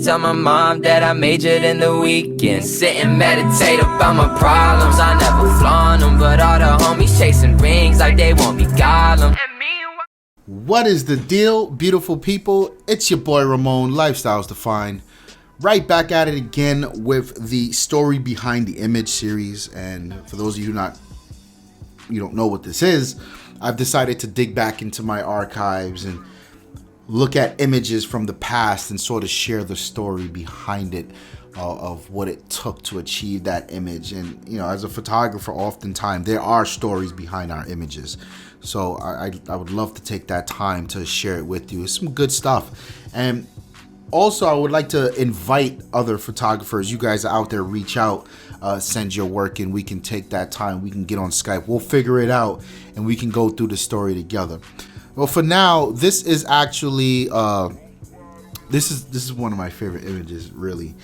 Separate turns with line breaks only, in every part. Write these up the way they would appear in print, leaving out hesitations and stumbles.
tell my mom that I majored in the weekend. Sit and meditate about my problems. I never flaunt them, but all the homies chasing rings like they won't be Gollum.
What is the deal, beautiful people? It's your boy Ramon, Lifestyles Defined. Right back at it again with the story behind the image series. And for those of you who don't know what this is, I've decided to dig back into my archives and look at images from the past and sort of share the story behind it, of what it took to achieve that image. And as a photographer, oftentimes there are stories behind our images, so I would love to take that time to share it with you. It's some good stuff. And also I would like to invite other photographers. You guys are out there, reach out, send your work, and we can take that time. We can get on Skype, we'll figure it out, and we can go through the story together. Well, for now, this is actually this is one of my favorite images, really.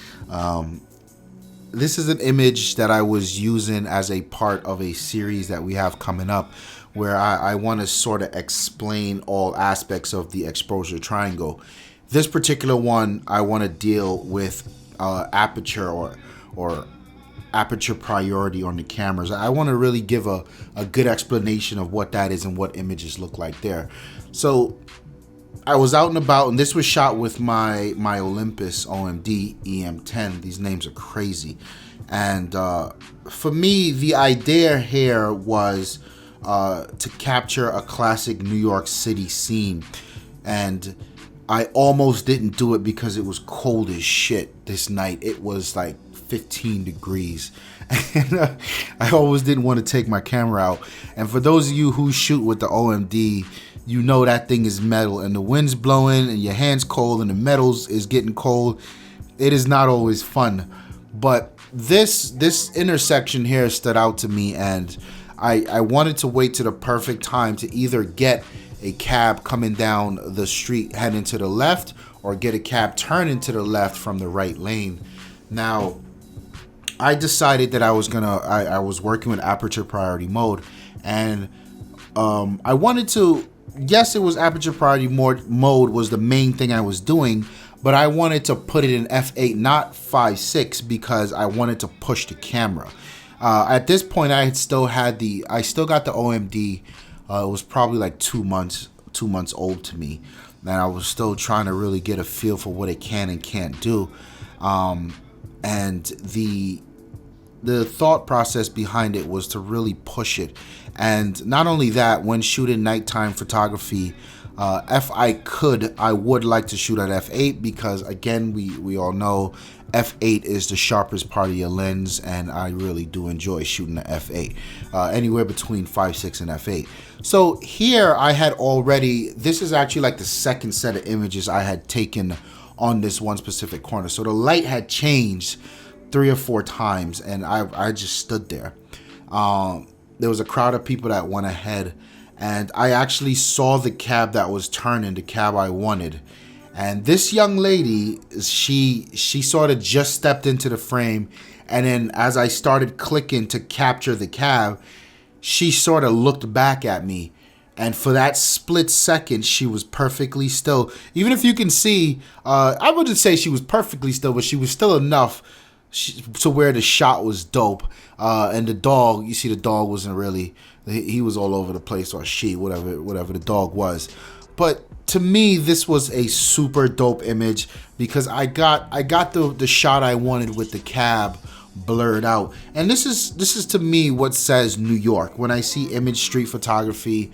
This is an image that I was using as a part of a series that we have coming up, where I want to sort of explain all aspects of the exposure triangle. This particular one, I want to deal with aperture or aperture priority on the cameras. I want to really give a good explanation of what that is and what images look like there. So I was out and about, and this was shot with my Olympus OMD EM10. These names are crazy. And for me, the idea here was to capture a classic New York City scene. And I almost didn't do it because it was cold as shit this night. It was like 15 degrees. And I always didn't want to take my camera out. And for those of you who shoot with the OMD, you know that thing is metal, and the wind's blowing and your hand's cold and the metals is getting cold. It is not always fun. But this intersection here stood out to me, and I wanted to wait to the perfect time to either get a cab coming down the street heading to the left, or get a cab turning to the left from the right lane. Now, I decided that I was working with aperture priority mode, and I wanted to, yes, it was aperture priority mode was the main thing I was doing, but I wanted to put it in f8, not 5.6, because I wanted to push the camera. At this point, I still got the OMD. It was probably like 2 months old to me, and I was still trying to really get a feel for what it can and can't do. And the thought process behind it was to really push it. And not only that, when shooting nighttime photography, if I could, I would like to shoot at f8, because again, we all know f8 is the sharpest part of your lens, and I really do enjoy shooting at f8, anywhere between 5.6 and f8. So here I had already, this is actually like the second set of images I had taken on this one specific corner. So the light had changed 3 or 4 times, and I just stood there. There was a crowd of people that went ahead, and I actually saw the cab that was turning, the cab I wanted. And this young lady, she sort of just stepped into the frame, and then as I started clicking to capture the cab, she sort of looked back at me. And for that split second, she was perfectly still. Even if you can see, I wouldn't say she was perfectly still, but she was still enough to where the shot was dope. And the dog, you see, the dog wasn't really, he was all over the place, or she, whatever the dog was. But to me, this was a super dope image, because I got the shot I wanted with the cab blurred out. And this is to me what says New York. When I see image street photography,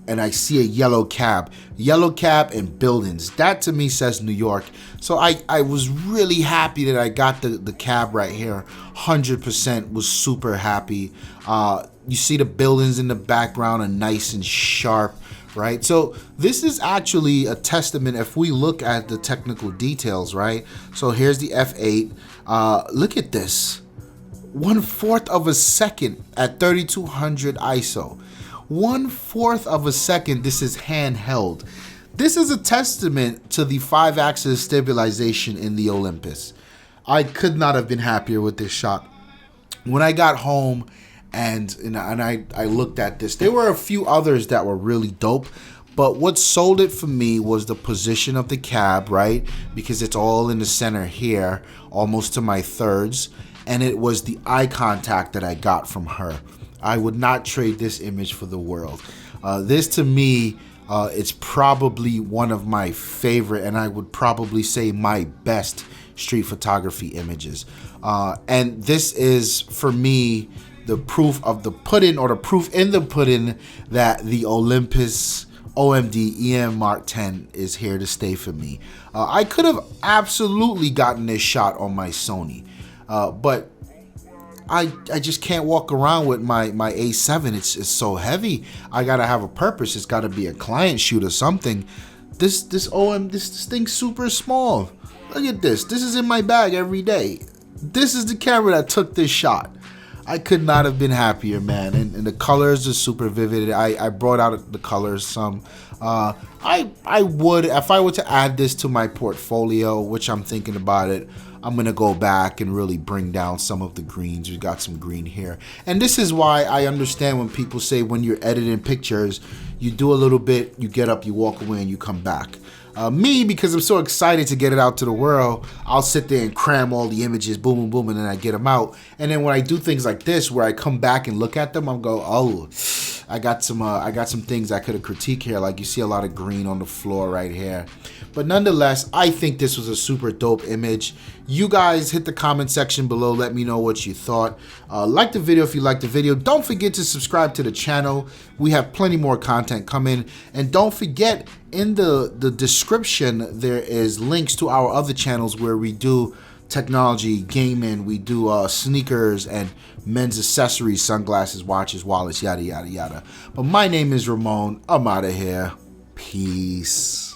and I see a yellow cab and buildings, that to me says New York. So I was really happy that I got the cab right here. 100% was super happy. You see the buildings in the background are nice and sharp, right? So this is actually a testament if we look at the technical details, right? So here's the f8. Look at this. 1/4 of a second at 3200 ISO. 1/4 of a second. This is handheld. This is a testament to the 5-axis stabilization in the Olympus. I could not have been happier with this shot. When I got home and I looked at this, there were a few others that were really dope, But what sold it for me was the position of the cab, right? Because it's all in the center here, almost to my thirds. And it was the eye contact that I got from her. I would not trade this image for the world. This to me, it's probably one of my favorite, and I would probably say my best street photography images. And this is, for me, the proof of the pudding, or the proof in the pudding, that the Olympus OMD EM Mark 10 is here to stay for me. I could have absolutely gotten this shot on my Sony, but I just can't walk around with my A7. It's so heavy. I gotta have a purpose. It's gotta be a client shoot or something. This thing's super small. Look at this. This is in my bag every day. This is the camera that took this shot. I could not have been happier, man. And the colors are super vivid. I brought out the colors some. I would, if I were to add this to my portfolio, which I'm thinking about it, I'm going to go back and really bring down some of the greens. We got some green here. And this is why I understand when people say when you're editing pictures, you do a little bit, you get up, you walk away, and you come back. Me, because I'm so excited to get it out to the world, I'll sit there and cram all the images, boom, boom, boom, and then I get them out. And then when I do things like this, where I come back and look at them, I'm go, oh, I got some things I could have critiqued here. Like you see a lot of green on the floor right here. But nonetheless, I think this was a super dope image. You guys hit the comment section below. Let me know what you thought. Like the video if you liked the video. Don't forget to subscribe to the channel. We have plenty more content coming. And don't forget, in the description, there is links to our other channels where we do technology, gaming, we do sneakers and men's accessories, sunglasses, watches, wallets, yada, yada, yada. But my name is Ramon. I'm out of here. Peace.